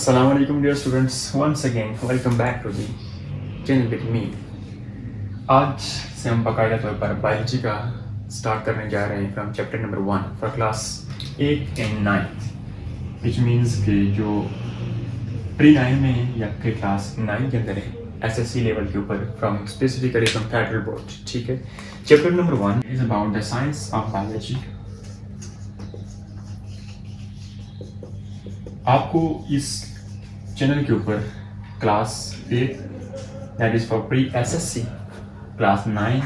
Assalamu alaikum dear students, once again welcome back to the channel with me. आज से हम बाकायदा तौर पर बायोलॉजी का स्टार्ट करने जा रहे हैं from chapter number 1 for class 8 and 9 which means कि जो प्री 9 में है या फिर क्लास 9 के अंदर है एसएससी लेवल के ऊपर from specifically from federal board. ठीक है, chapter number 1 is about the science of biology. आपको इस चैनल के ऊपर class 8 that is for pre SSC, class 9,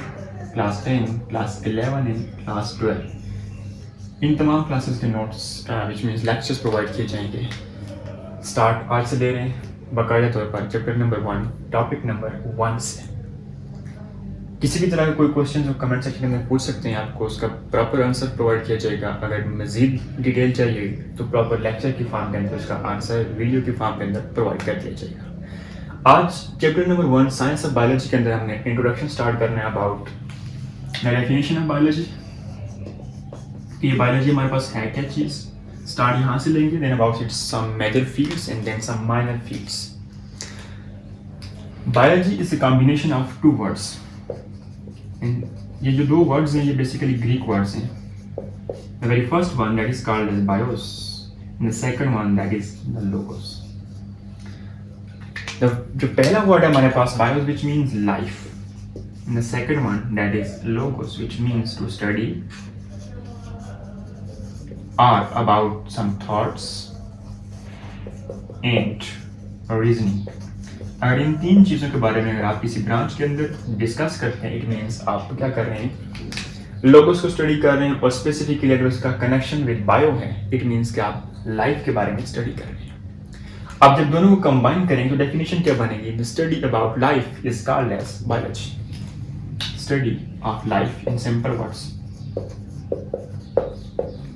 class 10, class 11 and class 12 इन तमाम क्लासेस के notes which means lectures provide किए जाएंगे. स्टार्ट आज से दे रहे हैं बाकायदा तौर पर चैप्टर नंबर 1 टॉपिक नंबर 1 से. किसी भी तरह का कोई क्वेश्चन जो कमेंट सेक्शन में पूछ सकते हैं, आपको उसका प्रॉपर आंसर प्रोवाइड किया जाएगा. अगर मजीद डिटेल चाहिए तो प्रॉपर लेक्चर की फॉर्म के अंदर उसका आंसर वीडियो की फॉर्म के अंदर प्रोवाइड कर दिया जाएगा. आज chapter number 1 science of biology के अंदर हमने इंट्रोडक्शन स्टार्ट करना है about the definition of biology. कि ये बायोलॉजी हमारे पास है क्या चीज़, स्टार्ट यहाँ से लेंगे. Then about its some major fields and then some minor fields. Biology is a combination of two words. ये जो दो वर्ड्स हैं ये बेसिकली ग्रीक वर्ड्स हैं. The very first one that is called as bios and the second one that is the logos. जो पहला word है हमारे पास bios which means life, and the second one that is logos which means to study are about some thoughts and reasoning. अगर इन तीन चीज़ों के बारे में अगर आप किसी ब्रांच के अंदर डिस्कस करते हैं, इट मीन्स आप क्या कर रहे हैं, लोगोस को स्टडी कर रहे हैं. और स्पेसिफिकली अगर उसका कनेक्शन विद बायो है, इट मीन्स कि आप लाइफ के बारे में स्टडी कर रहे हैं. आप जब दोनों को कंबाइन करेंगे तो डेफिनेशन क्या बनेगी, the study about life is called as biology. Study of life in simple words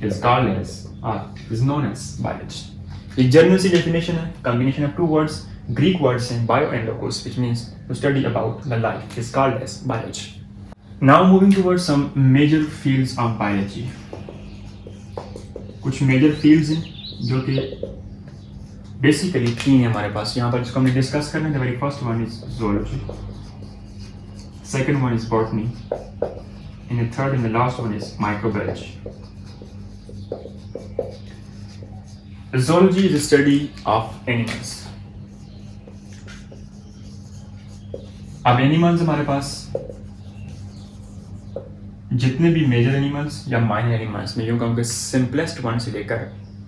is called as और इज नोन एज बायोलॉजी. एक जनरल सी डेफिनेशन है, combination of two words, Greek words in bio and logos, which means to study about the life, is called as biology. Now moving towards some major fields of biology. कुछ major fields हैं जो कि basically तीन है हमारे पास यहाँ पर जिसको हमने डिस्कस करना है. The very first one is zoology, second one is botany, and the third and the last one is microbiology. Zoology is the study of animals. अब एनिमल्स हमारे पास जितने भी मेजर एनिमल्स या माइनर एनिमल्स में यूँ कहूँगा सिंपलेस्ट वन से लेकर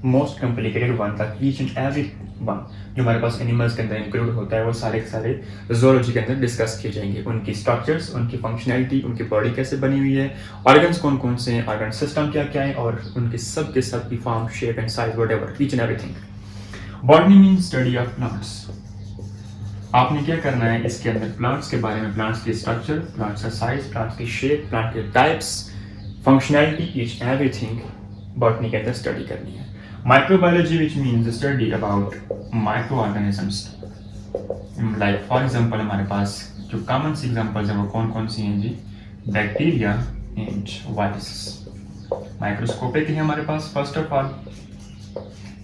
मोस्ट कॉम्प्लिकेटेड वन तक ईच एंड एवरी वन जो हमारे पास एनिमल्स के अंदर इंक्लूड होता है वो सारे के सारे ज़ूलॉजी के अंदर डिस्कस किए जाएंगे. उनकी स्ट्रक्चर्स, उनकी फंक्शनैलिटी, उनकी बॉडी कैसे बनी हुई है, ऑर्गन्स कौन कौन से हैं, ऑर्गन सिस्टम क्या क्या है, और उनके सब के सब की form, shape and size whatever each and everything. Botany means study of plants. आपने क्या करना है इसके अंदर प्लांट्स के बारे में, प्लांट्स की स्ट्रक्चर, प्लांट्स का साइज, प्लांट्स की शेप, प्लांट के types, functionality, each everything botany के अंदर स्टडी करनी है. Microbiology which means the study about micro organisms. Like for example हमारे पास जो कॉमन सी एग्जांपल्स हैं वो कौन कौन सी हैं जी, बैक्टीरिया एंड वायरस. माइक्रोस्कोपिक है हमारे पास. First of all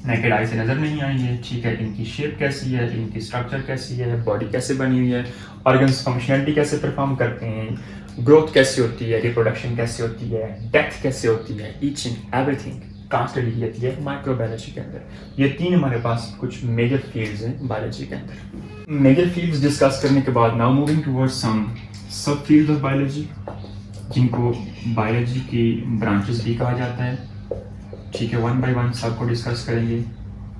naked eye से नज़र नहीं आएंगे, ठीक है. इनकी शेप कैसी है, इनकी स्ट्रक्चर कैसी है, बॉडी कैसे बनी हुई है, ऑर्गन्स फंक्शनैलिटी कैसे परफॉर्म करते हैं, ग्रोथ कैसे होती है, रिप्रोडक्शन कैसे होती है, डेथ कैसे होती है, ईच एंड एवरीथिंग कहाँ स्टडी की जाती है माइक्रोबायोलॉजी के अंदर. ये तीन हमारे पास कुछ मेजर फील्ड्स हैं बायोलॉजी के अंदर. मेजर फील्ड्स डिस्कस करने के बाद नाउ मूविंग टूवर्ड्स सम सब फील्ड्स ऑफ बायोलॉजी जिनको बायोलॉजी की ब्रांचेस भी कहा जाता है. ठीक है, वन बाय वन सबको डिस्कस करेंगे.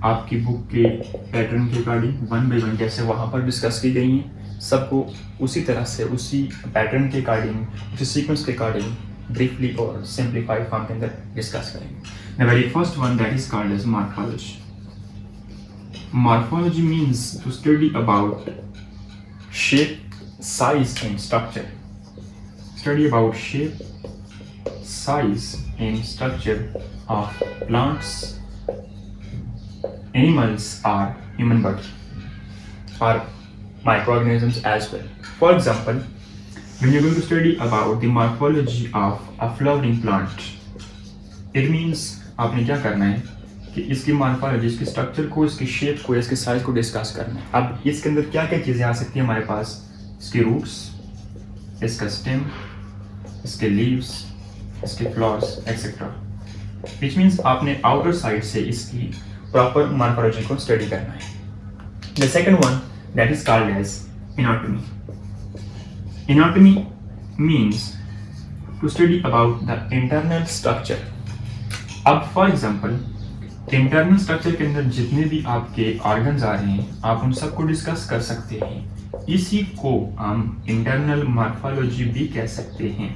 आपकी बुक के पैटर्न के अकॉर्डिंग वन बाय वन जैसे वहाँ पर डिस्कस की गई हैं, सबको उसी तरह से उसी पैटर्न के अकॉर्डिंग, उसी सीक्वेंस के अकॉर्डिंग ब्रीफली और सिंप्लीफाइड फॉर्म के अंदर डिस्कस करेंगे. The very first one that is called as morphology. Morphology means to study about shape, size and structure. Study about shape, size and structure of plants, animals or human body or microorganisms as well. For example, when you're going to study about the morphology of a flowering plant, it means आपने क्या करना है कि इसकी morphology, इसके structure को, इसकी shape को, इसके साइज को डिस्कस करना है। अब इसके अंदर क्या क्या चीज़ें आ सकती हैं हमारे पास, इसकी रूट्स, इसका स्टेम, इसके लीव्स, इसके फ्लावर्स एक्सेट्रा, विच मीन्स आपने आउटर साइड से इसकी प्रॉपर मॉर्फोलॉजी को स्टडी करना है। The second one that is called as anatomy. Anatomy means to study about the internal structure. अब फॉर एग्जाम्पल इंटरनल स्ट्रक्चर के अंदर जितने भी आपके ऑर्गन्स आ रहे हैं आप उन सबको डिस्कस कर सकते हैं। इसी को हम इंटरनल मॉर्फोलॉजी भी कह सकते हैं।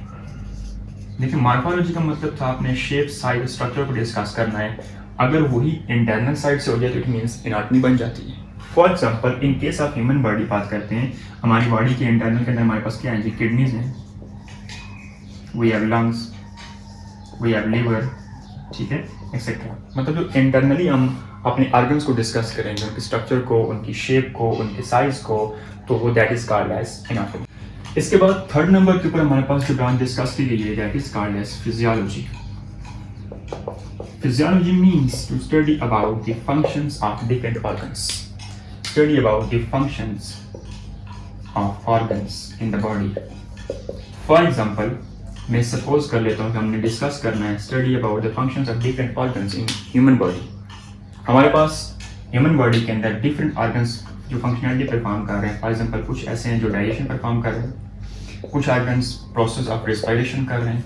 देखिए मॉर्फोलॉजी का मतलब था आपने शेप, साइज, स्ट्रक्चर को डिस्कस करना है। अगर वही इंटरनल साइड से हो जाए तो इट मीन्स एनाटॉमी बन जाती है। For example in case of human body बात करते हैं, हमारी बॉडी के इंटरनल के अंदर हमारे पास क्या है जी, किडनीज हैं, we have lungs, we have liver, ठीक है, एक्सेट्रा। मतलब जो इंटरनली हम अपने ऑर्गन्स को डिस्कस करेंगे, उनके स्ट्रक्चर को, उनकी शेप को, उनके साइज को, तो वो that is called as anatomy. इसके बाद थर्ड नंबर के ऊपर हमारे पास जो ब्रांच डिस्कस की गई है that is called as physiology. Physiology means to study about the functions of different organs. Study about the functions of organs in the body. For example मैं सपोज कर लेता हूँ कि हमने डिस्कस करना है study about the functions of different organs in human body. हमारे पास ह्यूमन बॉडी के अंदर डिफरेंट ऑर्गन्स जो फंक्शनलिटी परफॉर्म कर रहे हैं। फॉर एग्जांपल कुछ ऐसे हैं जो डाइजेशन परफॉर्म कर रहे हैं, कुछ ऑर्गन्स प्रोसेस ऑफ रेस्पिरेशन कर रहे हैं,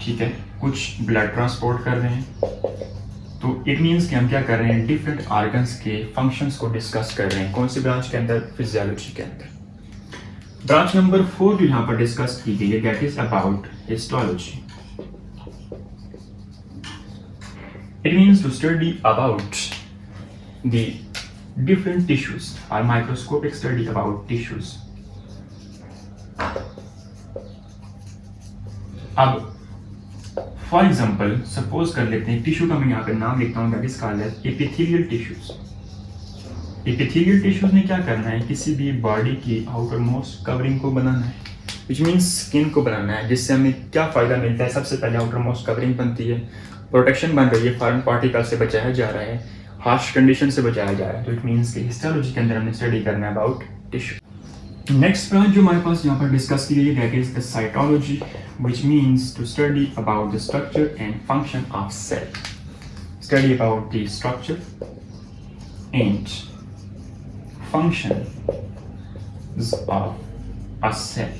ठीक है, कुछ ब्लड ट्रांसपोर्ट कर रहे हैं। तो इट मीन्स कि हम क्या कर रहे हैं, डिफरेंट ऑर्गन्स के फंक्शंस को डिस्कस कर रहे हैं। कौन सी ब्रांच के अंदर, फिजियोलॉजी के अंदर। ब्रांच नंबर 4 जो यहाँ पर डिस्कस की गई है that is about histology. It means to study about the different tissues और माइक्रोस्कोपिक स्टडी अबाउट टिश्यूज। अब फॉर एग्जाम्पल सपोज कर लेते हैं टिश्यू का मैं यहाँ पर नाम लिखता हूँ that is called as epithelial tissues. Epithelial tissues ने क्या करना है, किसी भी बॉडी की आउटर मोस्ट कवरिंग को बनाना है, विच मीन्स स्किन को बनाना है, जिससे हमें क्या फायदा मिलता है। सबसे पहले आउटर मोस्ट कवरिंग बनती है, प्रोटेक्शन बन रही है, फॉरेन पार्टिकल से बचाया जा रहा है, हार्श कंडीशन से बचाया जा रहा है। तो इट मीन्स कि हिस्टोलॉजी के अंदर हमने स्टडी करना है अबाउट टिश्यू। नेक्स्ट ब्रांच जो हमारे पास यहाँ पर डिस्कस की गई है that is the cytology, which means to study about the structure and function of cell. Study about the structure and functions of a cell।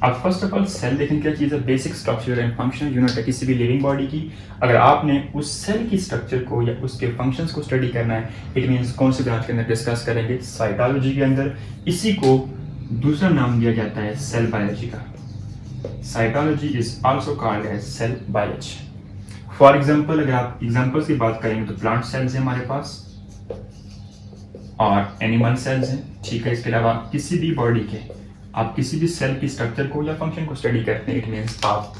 अब फर्स्ट ऑफ ऑल सेल देखें क्या चीज़ है, basic structure and functional unit है किसी भी living body की। अगर आपने उस सेल की स्ट्रक्चर को या उसके फंक्शंस को स्टडी करना है, इट मीन्स कौन सी ब्रांच के अंदर डिस्कस करेंगे, साइटोलॉजी के अंदर। इसी को दूसरा नाम दिया जाता है सेल बायोलॉजी का। Cytology is also called as cell biology. For example अगर आप एग्जाम्पल्स की बात करेंगे तो प्लांट सेल्स हैं हमारे पास और एनिमल सेल्स हैं, ठीक है। इसके अलावा किसी भी बॉडी के आप किसी भी सेल की स्ट्रक्चर को या फंक्शन को स्टडी करते हैं, इट मीन्स आप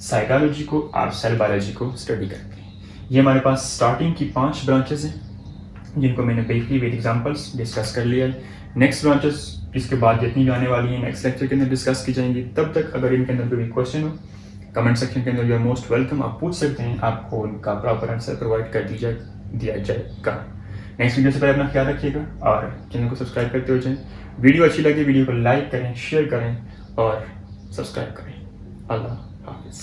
साइकोलॉजी को और सेल बायोलॉजी को स्टडी करते हैं। ये हमारे पास स्टार्टिंग की 5 ब्रांचेस हैं जिनको मैंने ब्रीफली विद एग्जांपल्स डिस्कस कर लिया है। नेक्स्ट ब्रांचेस इसके बाद जितनी भी आने वाली हैं नेक्स्ट लेक्चर के अंदर डिस्कस की जाएंगी। तब तक अगर इनके अंदर कोई क्वेश्चन हो कमेंट सेक्शन के अंदर यू आर मोस्ट वेलकम, आप पूछ सकते हैं, आपको उनका प्रॉपर आंसर प्रोवाइड कर दिया जाएगा। नेक्स्ट वीडियो से पहले अपना ख्याल रखिएगा और चैनल को सब्सक्राइब करते हो जाएं। वीडियो अच्छी लगे वीडियो को लाइक करें, शेयर करें और सब्सक्राइब करें। अल्लाह हाफिज़।